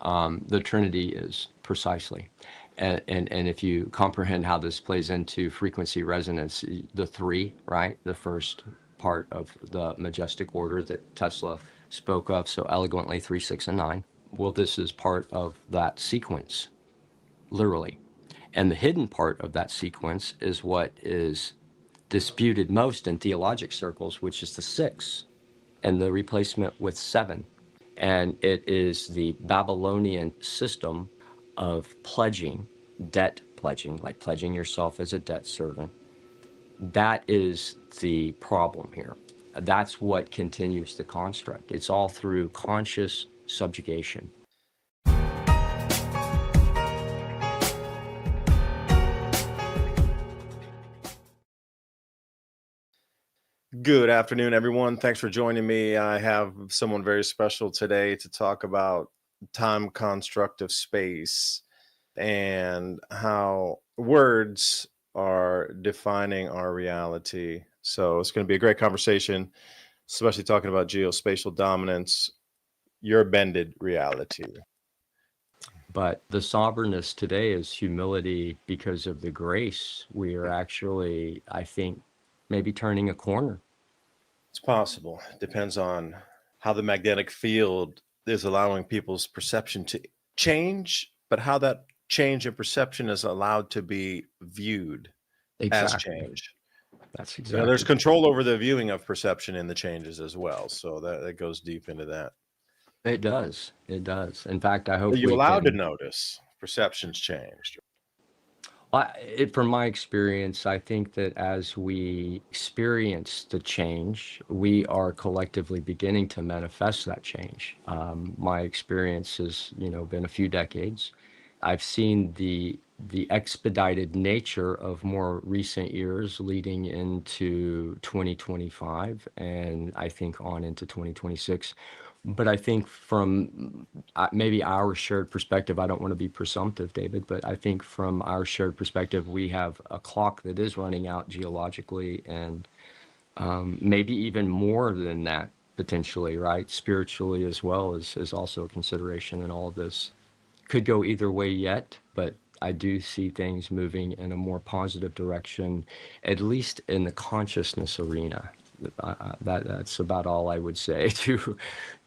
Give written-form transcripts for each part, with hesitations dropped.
The Trinity is precisely. And if you comprehend how this plays into frequency resonance, the three, right? The first part of the majestic order that Tesla spoke of so eloquently, 3, 6, and 9. Well, this is part of that sequence, literally. And the hidden part of that sequence is what is disputed most in theologic circles, which is the 6 and the replacement with 7. And it is the Babylonian system of pledging, debt pledging, like pledging yourself as a debt servant. That is the problem here. That's what continues the construct. It's all through conscious subjugation. Good afternoon, everyone. Thanks for joining me. I have someone very special today to talk about time construct of space and how words are defining our reality. So it's going to be a great conversation, especially talking about geospatial dominance, your bended reality. But the sovereignness today is humility because of the grace. We are actually, I think, maybe turning a corner. It's possible. It depends on how the magnetic field is allowing people's perception to change, but how that change in perception is allowed to be viewed as Exactly. change. That's You know, exactly. there's control over the viewing of perception in the changes as well. So that goes deep into that. It does. It does. In fact, I Are hope you we allowed to can. notice perceptions changed? From my experience, I think that as we experience the change, we are collectively beginning to manifest that change. My experience has, been a few decades. I've seen the expedited nature of more recent years leading into 2025, and I think on into 2026. But I think from maybe our shared perspective, I don't want to be presumptive, David, but I think from our shared perspective, we have a clock that is running out geologically, and maybe even more than that potentially, right? Spiritually as well is also a consideration in all of this. Could go either way yet, but I do see things moving in a more positive direction, at least in the consciousness arena. That's about all I would say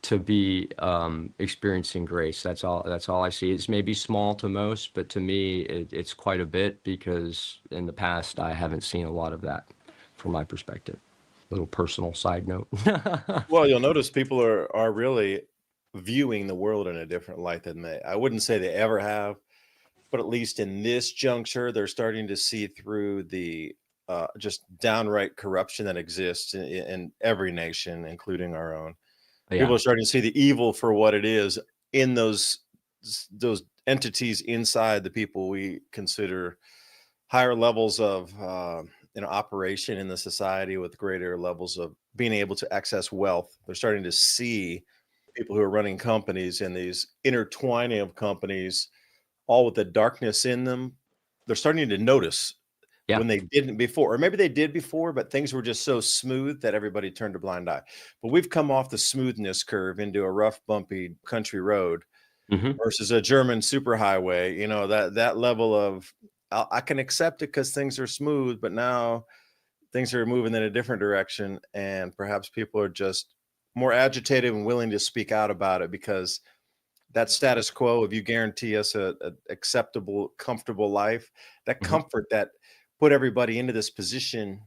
to be experiencing grace. That's all. That's all I see. It's maybe small to most, but to me, it's quite a bit because in the past I haven't seen a lot of that, from my perspective. Little personal side note. Well, you'll notice people are really viewing the world in a different light than I wouldn't say they ever have, but at least in this juncture, they're starting to see through the just downright corruption that exists in every nation, including our own. People Yeah. are starting to see the evil for what it is in those entities inside the people we consider higher levels of operation in the society with greater levels of being able to access wealth. They're starting to see people who are running companies and these intertwining of companies, all with the darkness in them. They're starting to notice Yeah. when they didn't before, or maybe they did before, but things were just so smooth that everybody turned a blind eye. But we've come off the smoothness curve into a rough, bumpy country road Hmm. versus a German superhighway. You know, that level of I can accept it because things are smooth, but now things are moving in a different direction, and perhaps people are just more agitated and willing to speak out about it because that status quo, if you guarantee us a acceptable, comfortable life, that Hmm. comfort that put everybody into this position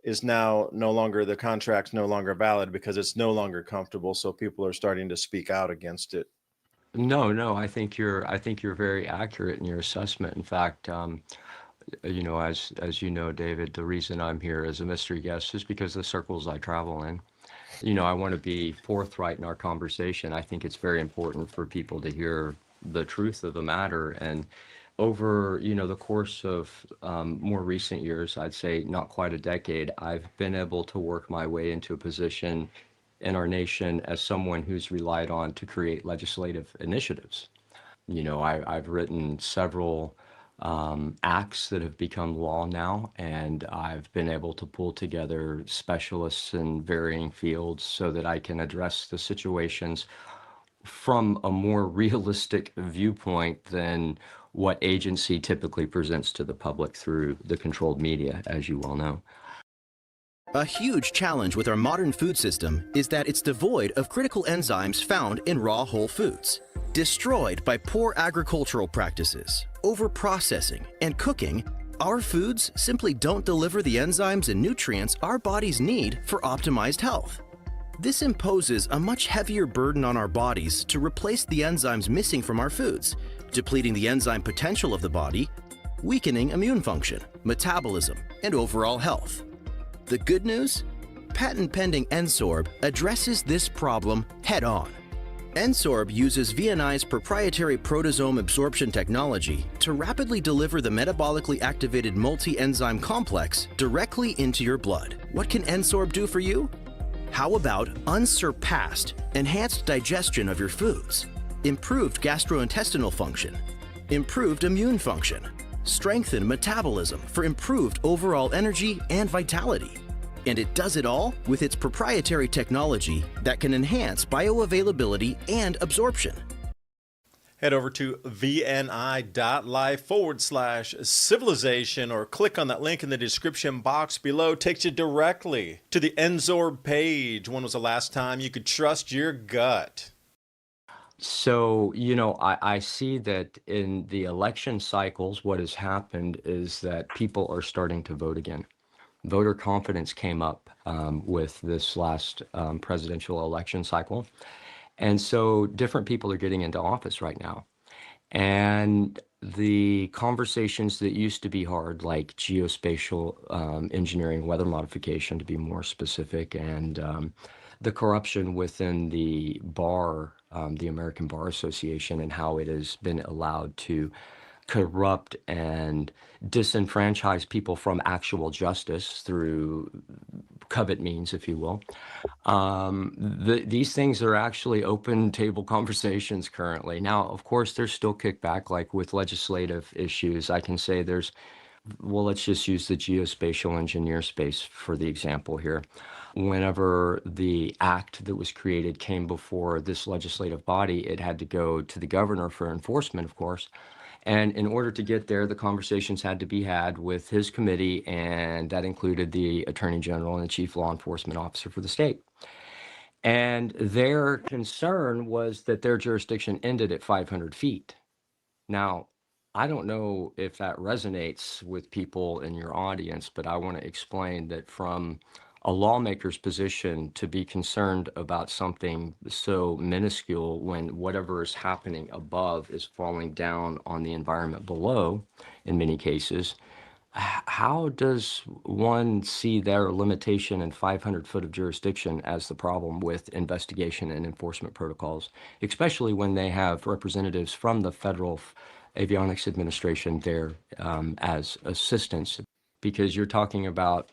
is now no longer, the contract's no longer valid because it's no longer comfortable. So people are starting to speak out against it. No, no, I think you're very accurate in your assessment. In fact, as you know, David, the reason I'm here as a mystery guest is because the circles I travel in. I want to be forthright in our conversation. I think it's very important for people to hear the truth of the matter. And over, the course of more recent years, I'd say not quite a decade, I've been able to work my way into a position in our nation as someone who's relied on to create legislative initiatives. I've written several acts that have become law now, and I've been able to pull together specialists in varying fields so that I can address the situations from a more realistic viewpoint than what agency typically presents to the public through the controlled media, as you well know. A huge challenge with our modern food system is that it's devoid of critical enzymes found in raw whole foods. Destroyed by poor agricultural practices, over-processing, and cooking, our foods simply don't deliver the enzymes and nutrients our bodies need for optimized health. This imposes a much heavier burden on our bodies to replace the enzymes missing from our foods, depleting the enzyme potential of the body, weakening immune function, metabolism, and overall health. The good news? Patent-pending Ensorb addresses this problem head-on. Ensorb uses VNI's proprietary proteasome absorption technology to rapidly deliver the metabolically activated multi-enzyme complex directly into your blood. What can Ensorb do for you? How about unsurpassed, enhanced digestion of your foods, improved gastrointestinal function, improved immune function, strengthened metabolism for improved overall energy and vitality. And it does it all with its proprietary technology that can enhance bioavailability and absorption. Head over to vni.life/civilization or click on that link in the description box below. Takes you directly to the Ensorb page. When was the last time you could trust your gut? So, I see that in the election cycles, what has happened is that people are starting to vote again. Voter confidence came up with this last presidential election cycle. And so different people are getting into office right now. And the conversations that used to be hard, like geospatial engineering, weather modification, to be more specific, and the corruption within the bar, the American Bar Association, and how it has been allowed to corrupt and disenfranchise people from actual justice through covert means, if you will. These things are actually open table conversations currently. Now, of course, there's still kickback, like with legislative issues. I can say well, let's just use the geospatial engineer space for the example here. Whenever the act that was created came before this legislative body, it had to go to the governor for enforcement, of course. And in order to get there, the conversations had to be had with his committee, and that included the Attorney General and the Chief Law Enforcement Officer for the state. And their concern was that their jurisdiction ended at 500 feet. Now, I don't know if that resonates with people in your audience, but I want to explain that from a lawmaker's position, to be concerned about something so minuscule when whatever is happening above is falling down on the environment below, in many cases, how does one see their limitation in 500 foot of jurisdiction as the problem with investigation and enforcement protocols, especially when they have representatives from the Federal Avionics Administration there as assistants? Because you're talking about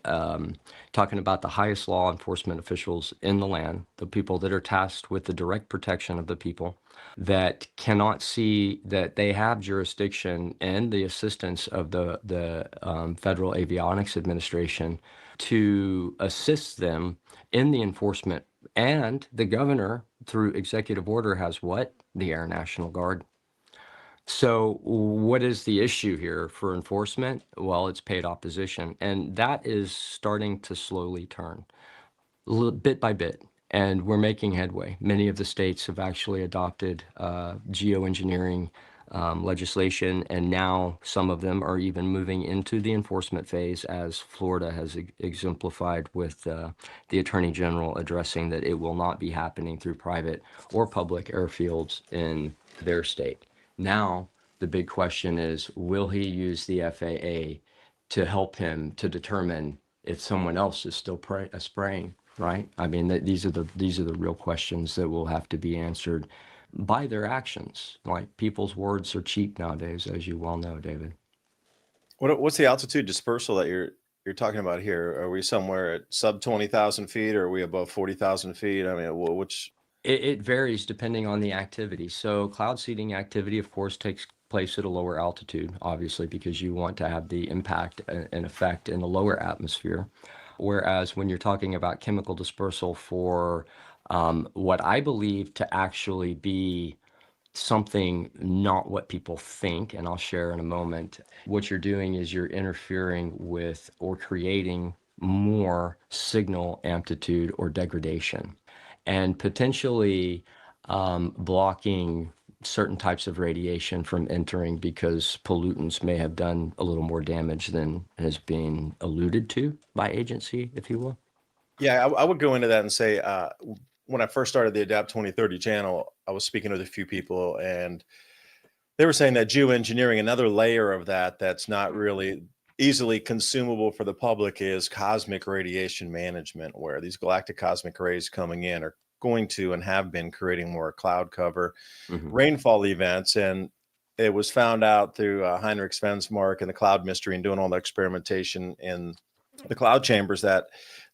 the highest law enforcement officials in the land, the people that are tasked with the direct protection of the people, that cannot see that they have jurisdiction and the assistance of the Federal Avionics Administration to assist them in the enforcement. And the governor, through executive order, has what? The Air National Guard. So what is the issue here for enforcement? Well, it's paid opposition, and that is starting to slowly turn bit by bit, and we're making headway. Many of the states have actually adopted geoengineering legislation, and now some of them are even moving into the enforcement phase, as Florida has exemplified with the Attorney General addressing that it will not be happening through private or public airfields in their state. Now, the big question is, will he use the FAA to help him to determine if someone else is still spraying, right? I mean, these are the real questions that will have to be answered by their actions. Like, people's words are cheap nowadays, as you well know, David. What's the altitude dispersal that you're talking about here? Are we somewhere at sub 20,000 feet, or are we above 40,000 feet? I mean, which? It varies depending on the activity. So cloud seeding activity, of course, takes place at a lower altitude, obviously, because you want to have the impact and effect in the lower atmosphere. Whereas when you're talking about chemical dispersal for What I believe to actually be something not what people think, and I'll share in a moment, what you're doing is you're interfering with or creating more signal amplitude or degradation, and potentially blocking certain types of radiation from entering because pollutants may have done a little more damage than has been alluded to by agency, if you will. Yeah, I would go into that and say, when I first started the Adapt 2030 channel, I was speaking with a few people, and they were saying that geoengineering, another layer of that that's not really easily consumable for the public, is cosmic radiation management, where these galactic cosmic rays coming in are going to and have been creating more cloud cover, Mhm. rainfall events. And it was found out through Heinrich Svensmark and the cloud mystery and doing all the experimentation in the cloud chambers that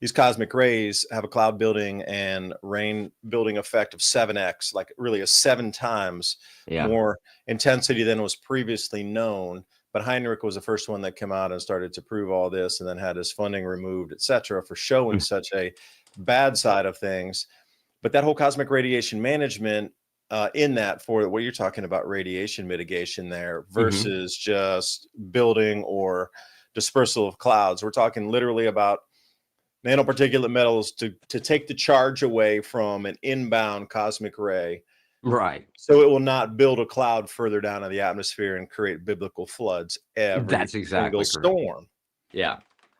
these cosmic rays have a cloud building and rain building effect of 7x, like really a 7 times Yeah. more intensity than was previously known. But Heinrich was the first one that came out and started to prove all this, and then had his funding removed, et cetera, for showing Mm. such a bad side of things. But that whole cosmic radiation management, in that, for what you're talking about, radiation mitigation there Mhm. versus just building or dispersal of clouds. We're talking literally about nanoparticulate metals to take the charge away from an inbound cosmic ray, Right. so it will not build a cloud further down in the atmosphere and create biblical floods every That's single exactly correct. storm. Yeah.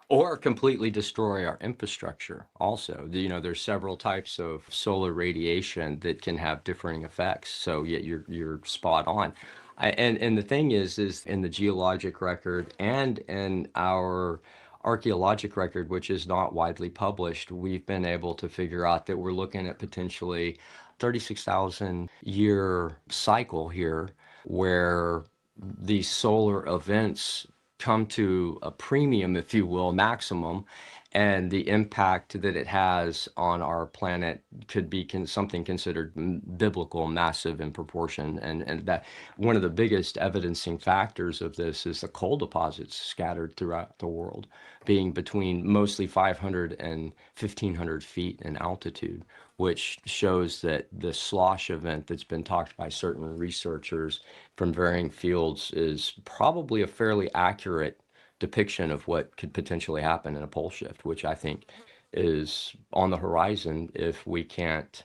Or completely destroy our infrastructure also. There's several types of solar radiation that can have differing effects. So yeah, you're spot on. And the thing is in the geologic record and in our archaeologic record, which is not widely published, we've been able to figure out that we're looking at potentially 36,000 year cycle here where these solar events come to a premium, if you will, maximum, and the impact that it has on our planet could be something considered biblical, massive in proportion. And that one of the biggest evidencing factors of this is the coal deposits scattered throughout the world, being between mostly 500 and 1,500 feet in altitude, which shows that the slosh event that's been talked by certain researchers from varying fields is probably a fairly accurate depiction of what could potentially happen in a pole shift, which I think is on the horizon if we can't.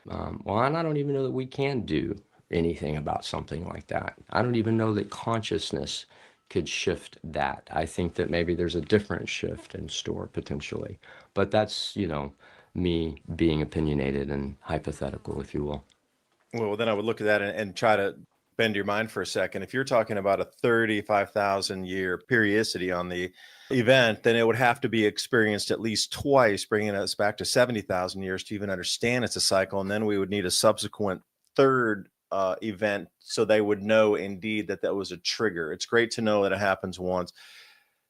Well, and I don't even know that we can do anything about something like that. I don't even know that consciousness could shift that. I think that maybe there's a different shift in store potentially, but that's, me being opinionated and hypothetical, if you will. Well, then I would look at that and try to bend your mind for a second. If you're talking about a 35,000 year periodicity on the event, then it would have to be experienced at least twice, bringing us back to 70,000 years to even understand it's a cycle. And then we would need a subsequent third event so they would know indeed that that was a trigger. It's great to know that it happens once.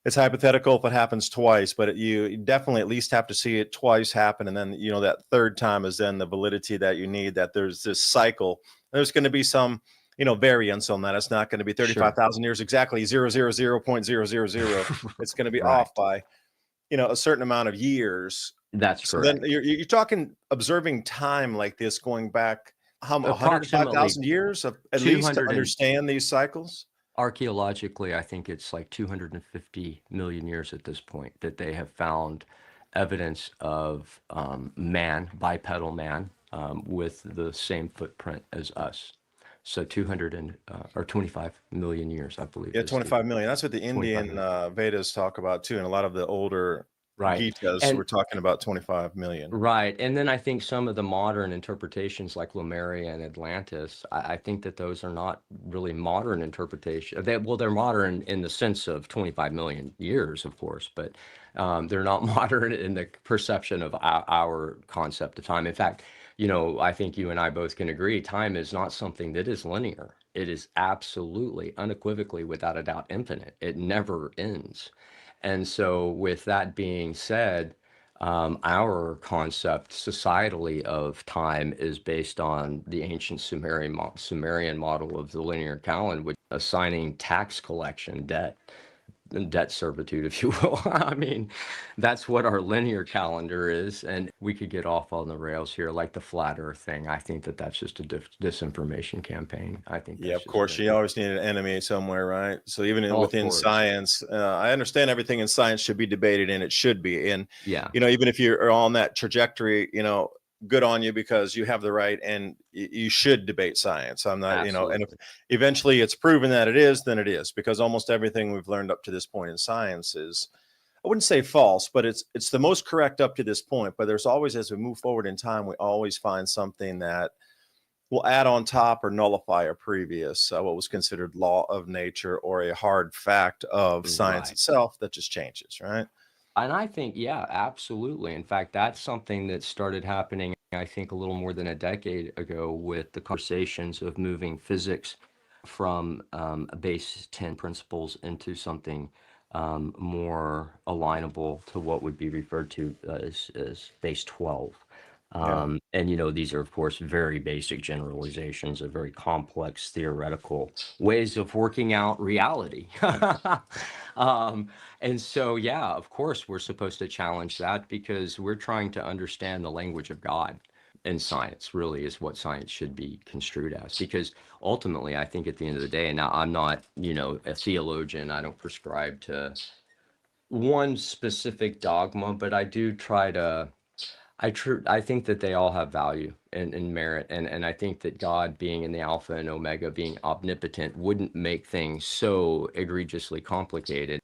It's hypothetical if it happens twice, but you definitely at least have to see it twice happen. And then, that third time is then the validity that you need, that there's this cycle. There's going to be some, variance on that. It's not going to be Sure. 35,000 years exactly 0.000. It's going to be Right. off by, a certain amount of years. That's So then correct. you're talking observing time like this going back Approximately 105,000 years at least to 200 and understand these cycles. archaeologically, I think it's like 250 million years at this point that they have found evidence of bipedal man, with the same footprint as us. So 200 or 25 million years, I believe, Yeah, is the 25 million. That's what the 25 Indian million. Vedas talk about too. And a lot of the older Right. Gitas were And talking about 25 million. Right. And then I think some of the modern interpretations like Lemuria and Atlantis, I think that those are not really modern interpretation. They're modern in the sense of 25 million years, of course, but they're not modern in the perception of our concept of time. In fact, I think you and I both can agree, time is not something that is linear. It is absolutely, unequivocally, without a doubt, infinite. It never ends. And so with that being said, our concept societally of time is based on the ancient Sumerian model of the linear calendar, which assigning tax collection debt debt servitude, if you will. I mean, that's what our linear calendar is. And we could get off on the rails here, like the flat earth thing. I think that that's just a disinformation campaign. I think Yeah, that's of just course, you always need an enemy somewhere, right? So even oh, of within course. science, I understand everything in science should be debated, and it should be. And Yeah, even if you're on that trajectory, good on you, because you have the right, and you should debate science. I'm not, and if absolutely. eventually it's proven that it is, then it is, because almost everything we've learned up to this point in science is, I wouldn't say false, but it's the most correct up to this point. But there's always, as we move forward in time, we always find something that will add on top or nullify a previous what was considered law of nature or a hard fact of science Right. itself that just changes, right? And I think, yeah, absolutely. In fact, that's something that started happening, I think, a little more than a decade ago with the conversations of moving physics from base 10 principles into something more alignable to what would be referred to as base 12. Yeah. And, these are, of course, very basic generalizations of very complex theoretical ways of working out reality. um, and so, yeah, of course, we're supposed to challenge that because we're trying to understand the language of God. And science really is what science should be construed as. Because ultimately, I think at the end of the day, and now I'm not, a theologian, I don't prescribe to one specific dogma, but I do try to I think that they all have value and merit, and I think that God being in the Alpha and Omega, being omnipotent, wouldn't make things so egregiously complicated.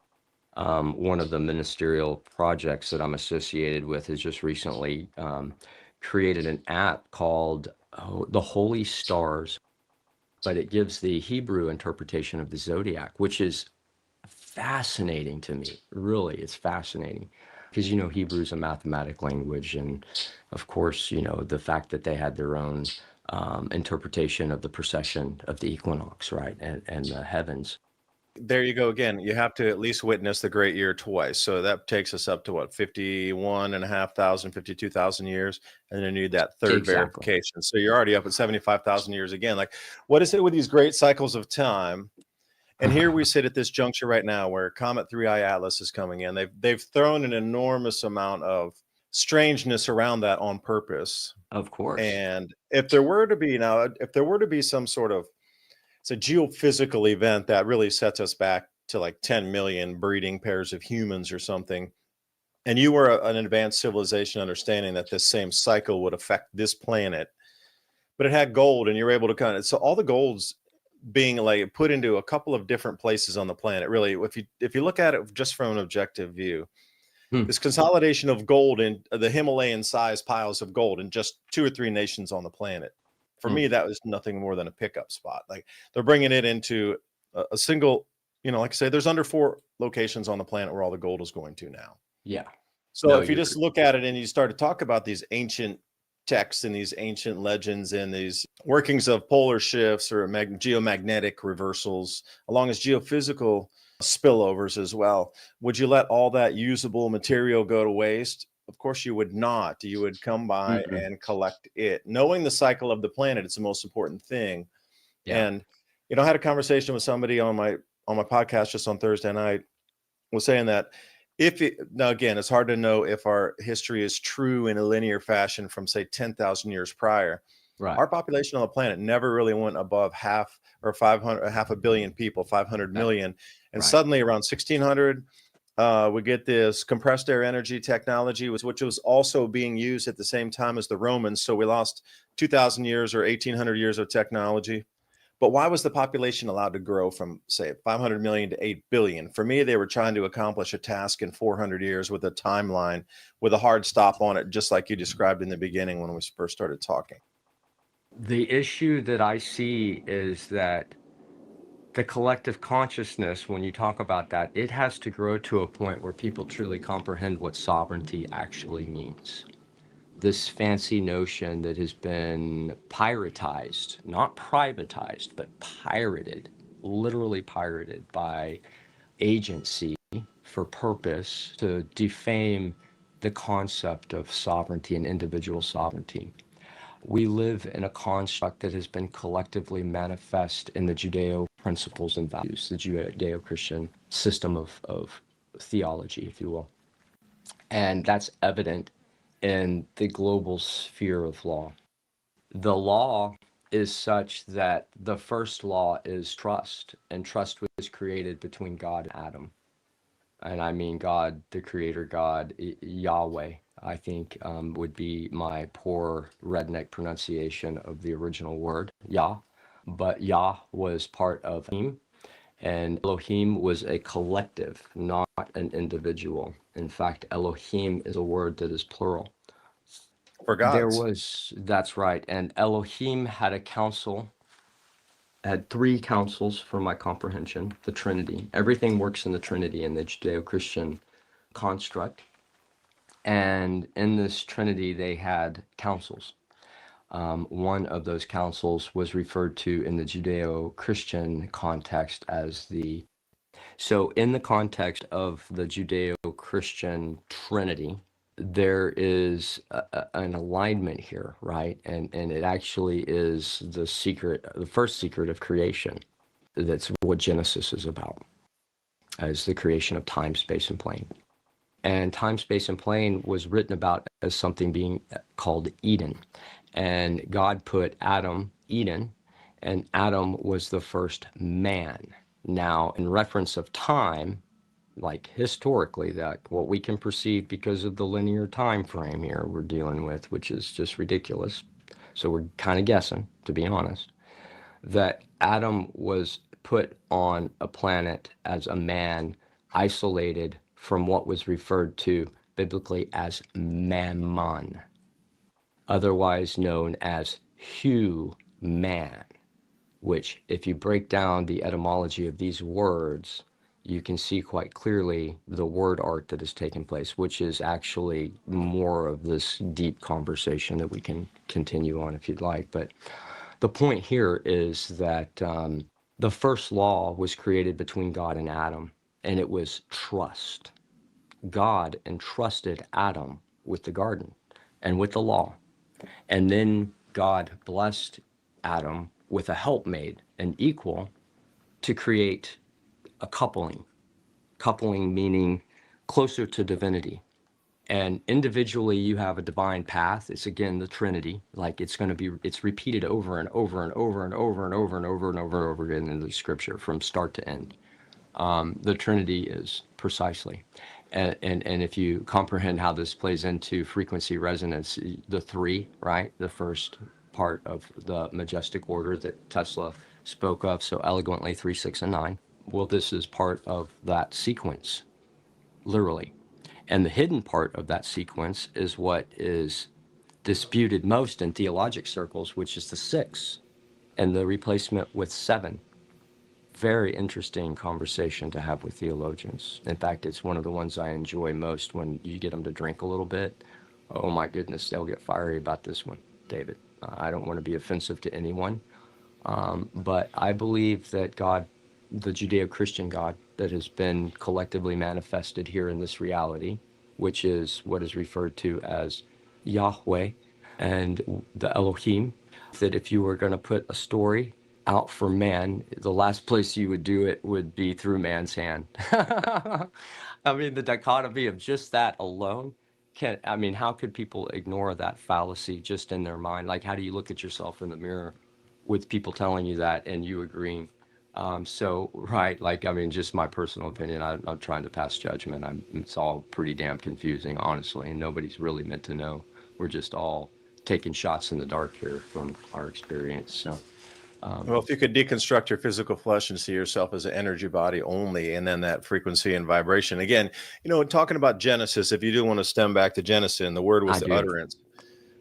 One of the ministerial projects that I'm associated with has just recently created an app called the Holy Stars, but it gives the Hebrew interpretation of the zodiac, which is fascinating to me. Really, it's fascinating because Hebrew is a mathematic language, and of course, the fact that they had their own interpretation of the precession of the equinox, right, and the heavens. There you go again. You have to at least witness the great year twice. So that takes us up to what, 51,500, 52,000 years. And then you need that third Exactly. verification. So you're already up at 75,000 years again. Like, what is it with these great cycles of time? And here we sit at this juncture right now where Comet 3I Atlas is coming in. They've thrown an enormous amount of strangeness around that on purpose. Of course. And if there were to be some sort of, it's a geophysical event that really sets us back to like 10 million breeding pairs of humans or something, and you were an advanced civilization understanding that this same cycle would affect this planet, but it had gold, and you're able to so all the gold's being like put into a couple of different places on the planet. Really, if you look at it just from an objective view, Hmm. this consolidation of gold in the Himalayan sized piles of gold in just 2 or 3 nations on the planet, for Hmm. me, that was nothing more than a pickup spot. Like, they're bringing it into a single, like I say, there's under 4 locations on the planet where all the gold is going to now. Yeah. So No, if you you're just look at it and you start to talk about these ancient texts and these ancient legends and these workings of polar shifts or geomagnetic reversals, along as geophysical spillovers as well, would you let all that usable material go to waste? Of course you would not. You would come by Mm-mm. and collect it. Knowing the cycle of the planet, it's the most important thing. Yeah. And I had a conversation with somebody on my podcast just on Thursday night, was saying that now again, it's hard to know if our history is true in a linear fashion from say 10,000 years prior. Right. Our population on the planet never really went above half or 500, half a billion people, 500 million. And Right. suddenly around 1600, we get this compressed air energy technology, which was also being used at the same time as the Romans. So we lost 2,000 years or 1,800 years of technology. But why was the population allowed to grow from, say, 500 million to 8 billion? For me, they were trying to accomplish a task in 400 years with a timeline, with a hard stop on it, just like you described in the beginning when we first started talking. The issue that I see is that the collective consciousness, when you talk about that, it has to grow to a point where people truly comprehend what sovereignty actually means. This fancy notion that has been piratized, not privatized, but pirated, literally pirated by agency for purpose to defame the concept of sovereignty and individual sovereignty. We live in a construct that has been collectively manifest in the Judeo principles and values, the Judeo-Christian system of theology, if you will. And that's evident in the global sphere of law. The law is such that the first law is trust, and trust was created between God and Adam. And I mean God, the creator God, Yahweh, I think would be my poor redneck pronunciation of the original word, Yah. But Yah was part of Elohim, and Elohim was a collective, not an individual. In fact, Elohim is a word that is plural. For gods. That's right. And Elohim had a council, had three councils for my comprehension, the Trinity. Everything works in the Trinity in the Judeo-Christian construct. And in this Trinity, they had councils. One of those councils was referred to in the Judeo-Christian context as so in the context of the Judeo-Christian Trinity, there is an alignment here, right? And it actually is the first secret of creation. That's what Genesis is about, as the creation of time, space, and plane. And time, space, and plane was written about as something being called Eden. And God put Adam, Eden, and Adam was the first man. Now, in reference of time, like historically, that what we can perceive because of the linear time frame here we're dealing with, which is just ridiculous. So we're kind of guessing, to be honest, that Adam was put on a planet as a man, isolated from what was referred to biblically as mammon, otherwise known as man, which, if you break down the etymology of these words, you can see quite clearly the word art that has taken place, which is actually more of this deep conversation that we can continue on if you'd like. But the point here is that the first law was created between God and Adam, and it was trust. God entrusted Adam with the garden and with the law. And then God blessed Adam with a helpmate, an equal, to create a coupling. Coupling meaning closer to divinity. And individually, you have a divine path. It's again the Trinity. Like it's repeated over and over and over and over and over and over and over and over again in the Scripture from start to end. The Trinity is precisely. And if you comprehend how this plays into frequency resonance, the three, right? The first part of the majestic order that Tesla spoke of so eloquently, 3, 6, and 9. Well, this is part of that sequence, literally. And the hidden part of that sequence is what is disputed most in theologic circles, which is the 6 and the replacement with 7. Very interesting conversation to have with theologians. In fact, it's one of the ones I enjoy most when you get them to drink a little bit. Oh my goodness, they'll get fiery about this one, David. I don't want to be offensive to anyone, but I believe that God, the Judeo-Christian God that has been collectively manifested here in this reality, which is what is referred to as Yahweh and the Elohim, that if you were going to put a story out for man, the last place you would do it would be through man's hand. I mean, the dichotomy of just that alone how could people ignore that fallacy just in their mind? Like, how do you look at yourself in the mirror with people telling you that and you agreeing? Right, just my personal opinion, I'm not trying to pass judgment. It's all pretty damn confusing, honestly, and nobody's really meant to know. We're just all taking shots in the dark here from our experience. So. Well, if you could deconstruct your physical flesh and see yourself as an energy body only, and then that frequency and vibration. Again, talking about Genesis, if you do want to stem back to Genesis, and the word was the utterance,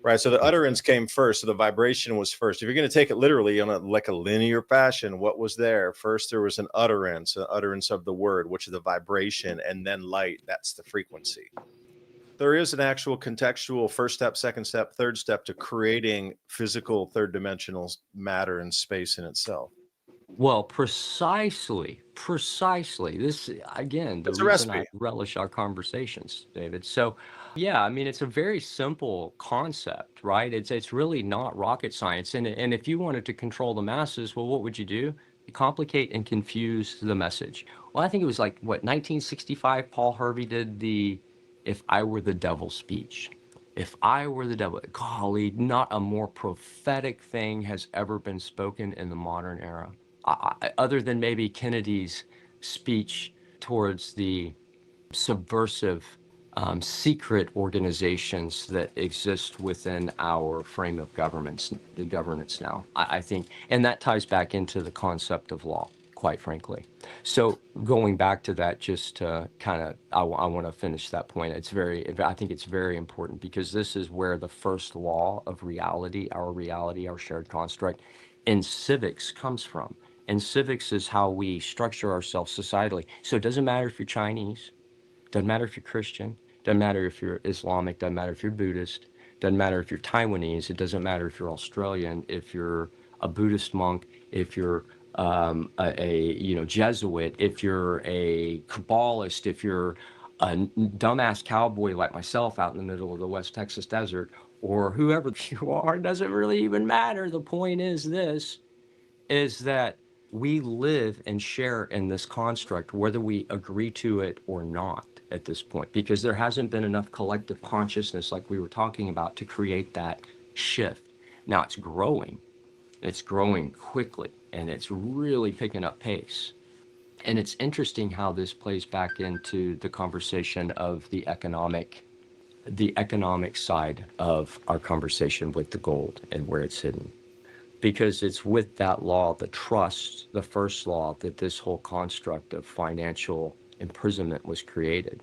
right? So the utterance came first. So the vibration was first. If you're going to take it literally on like a linear fashion, what was there? First, there was an utterance of the word, which is the vibration, and then light. That's the frequency. There is an actual contextual first step, second step, third step to creating physical third dimensional matter and space in itself. Well, precisely. This, again, the It's a reason recipe. I relish our conversations, David. So, yeah, it's a very simple concept, right? It's really not rocket science. And if you wanted to control the masses, well, what would you do? complicate and confuse the message. Well, I think it was like, what, 1965, Paul Harvey did the "If I Were the Devil" speech. If I were the devil, golly, not a more prophetic thing has ever been spoken in the modern era, other than maybe Kennedy's speech towards the subversive secret organizations that exist within our frame of governments, the governance now. I think, and that ties back into the concept of law, quite frankly. So going back to that, just to kind of, I want to finish that point. I think it's very important, because this is where the first law of reality, our shared construct in civics comes from. And civics is how we structure ourselves societally. So it doesn't matter if you're Chinese, doesn't matter if you're Christian, doesn't matter if you're Islamic, doesn't matter if you're Buddhist, doesn't matter if you're Taiwanese, it doesn't matter if you're Australian, if you're a Buddhist monk, if you're Jesuit, if you're a Kabbalist, if you're a dumbass cowboy like myself out in the middle of the West Texas desert, or whoever you are, doesn't really even matter. The point is that we live and share in this construct, whether we agree to it or not at this point, because there hasn't been enough collective consciousness, like we were talking about, to create that shift. Now it's growing quickly, and it's really picking up pace. And it's interesting how this plays back into the conversation of the economic side of our conversation with the gold and where it's hidden. Because it's with that law, the trust, the first law, that this whole construct of financial imprisonment was created.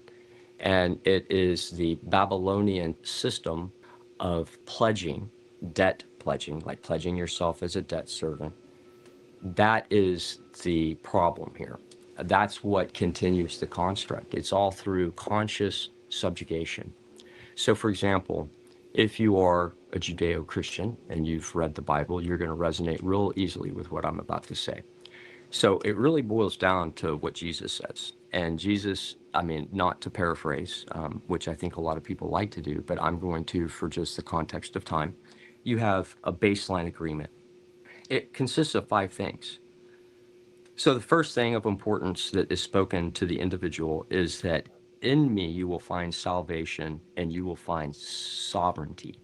And it is the Babylonian system of pledging, debt pledging, like pledging yourself as a debt servant. That is the problem here. That's what continues the construct. It's all through conscious subjugation. So, for example, if you are a Judeo-Christian and you've read the Bible, you're going to resonate real easily with what I'm about to say. So it really boils down to what Jesus says. And Jesus, I mean, not to paraphrase, which I think a lot of people like to do, but I'm going to for just the context of time. You have a baseline agreement. It consists of 5 things. So the first thing of importance that is spoken to the individual is that in me you will find salvation and you will find sovereignty.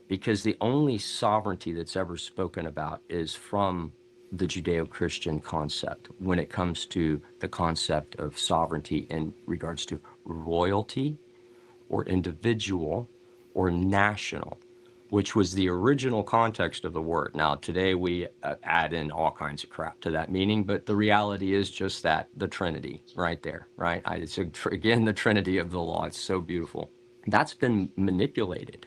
Because the only sovereignty that's ever spoken about is from the Judeo-Christian concept when it comes to the concept of sovereignty in regards to royalty or individual or national, which was the original context of the word. Now, today we add in all kinds of crap to that meaning, but the reality is just that, the Trinity right there, right? It's, again, the Trinity of the law. It's so beautiful. That's been manipulated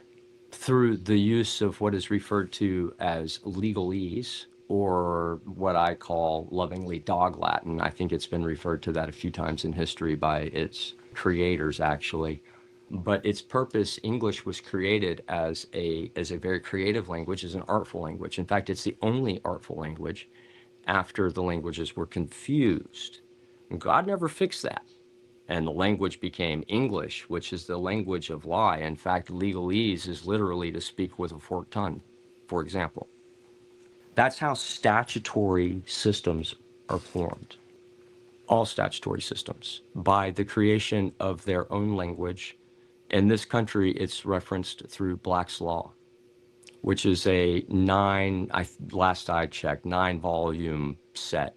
through the use of what is referred to as legalese, or what I call lovingly dog Latin. I think it's been referred to that a few times in history by its creators, actually. But its purpose, English was created as a very creative language, as an artful language. In fact, it's the only artful language after the languages were confused. And God never fixed that. And the language became English, which is the language of lie. In fact, legalese is literally to speak with a forked tongue, for example. That's how statutory systems are formed. All statutory systems, by the creation of their own language. In this country, it's referenced through Black's Law, which is a last I checked, 9-volume set.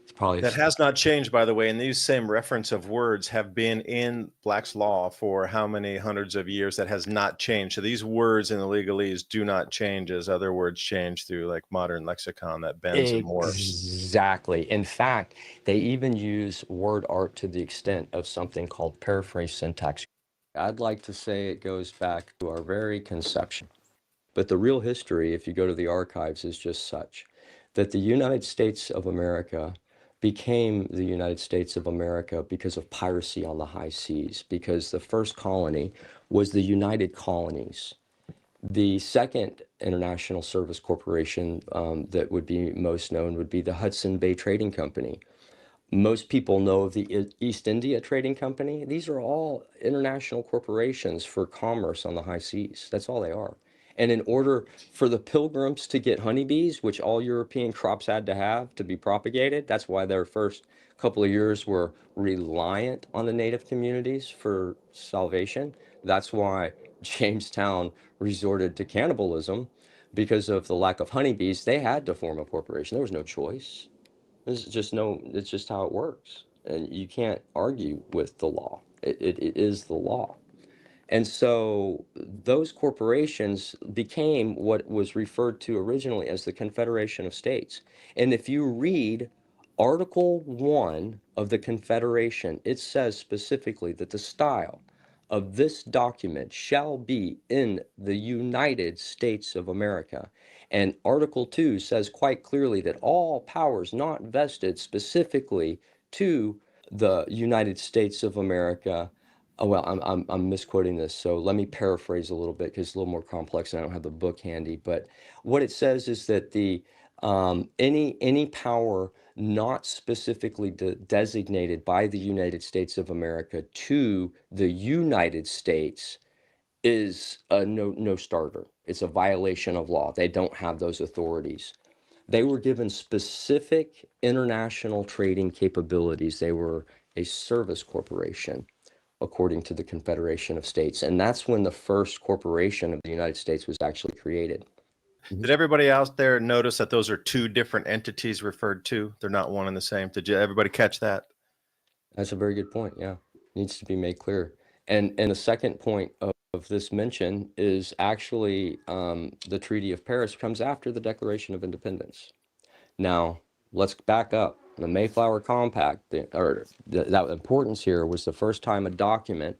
It's probably That has not changed, by the way, and these same reference of words have been in Black's Law for how many hundreds of years. That has not changed. So these words in the legalese do not change as other words change through like modern lexicon that bends and morphs. Exactly. In fact, they even use word art to the extent of something called paraphrase syntax. I'd like to say it goes back to our very conception. But the real history, if you go to the archives, is just such that the United States of America became the United States of America because of piracy on the high seas, because the first colony was the United Colonies. The second international service corporation that would be most known would be the Hudson Bay Trading Company. Most people know of the East India Trading Company. These are all international corporations for commerce on the high seas. That's all they are. And in order for the pilgrims to get honeybees, which all European crops had to have to be propagated, that's why their first couple of years were reliant on the native communities for salvation. That's why Jamestown resorted to cannibalism because of the lack of honeybees. They had to form a corporation. There was no choice. It's just how it works. And you can't argue with the law. It is the law. And so those corporations became what was referred to originally as the Confederation of States. And if you read Article 1 of the Confederation, it says specifically that the style of this document shall be in the United States of America. And Article 2 says quite clearly that all powers not vested specifically to the United States of America. Oh, well, I'm misquoting this, so let me paraphrase a little bit because it's a little more complex and I don't have the book handy. But what it says is that the any power not specifically designated by the United States of America to the United States is a no starter. It's a violation of law. They don't have those authorities. They were given specific international trading capabilities. They were a service corporation, according to the Confederation of States. And that's when the first corporation of the United States was actually created. Did everybody out there notice that those are two different entities referred to? They're not one and the same. Did everybody catch that? That's a very good point. Yeah, needs to be made clear. And the second point of this mention is actually the Treaty of Paris comes after the Declaration of Independence. Now, let's back up. The Mayflower Compact, that importance here was the first time a document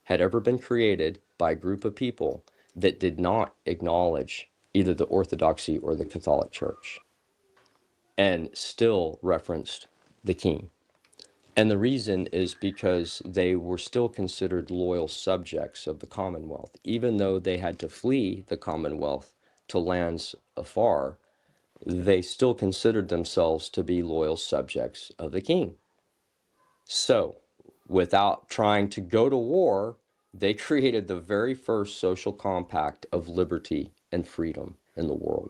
had ever been created by a group of people that did not acknowledge either the Orthodoxy or the Catholic Church and still referenced the king. And the reason is because they were still considered loyal subjects of the Commonwealth, even though they had to flee the Commonwealth to lands afar. They still considered themselves to be loyal subjects of the king. So, without trying to go to war, they created the very first social compact of liberty and freedom in the world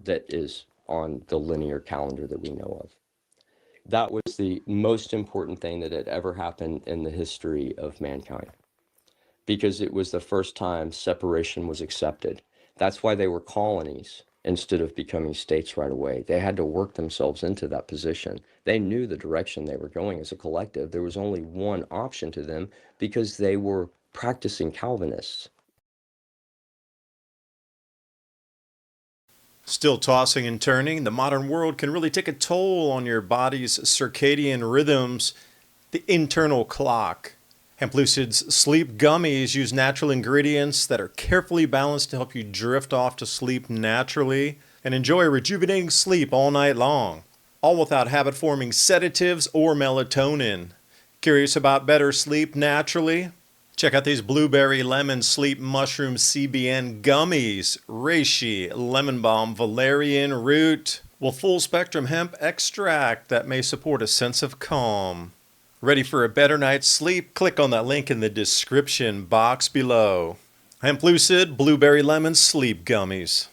that is on the linear calendar that we know of. That was the most important thing that had ever happened in the history of mankind, because it was the first time separation was accepted. That's why they were colonies instead of becoming states right away. They had to work themselves into that position. They knew the direction they were going as a collective. There was only one option to them because they were practicing Calvinists. Still tossing and turning, the modern world can really take a toll on your body's circadian rhythms, the internal clock. Hemp Lucid's sleep gummies use natural ingredients that are carefully balanced to help you drift off to sleep naturally and enjoy rejuvenating sleep all night long, all without habit-forming sedatives or melatonin. Curious about better sleep naturally? Check out these blueberry lemon sleep mushroom CBN gummies, reishi, lemon balm, valerian root, with full spectrum hemp extract that may support a sense of calm. Ready for a better night's sleep? Click on that link in the description box below. Hemp Lucid Blueberry Lemon Sleep Gummies.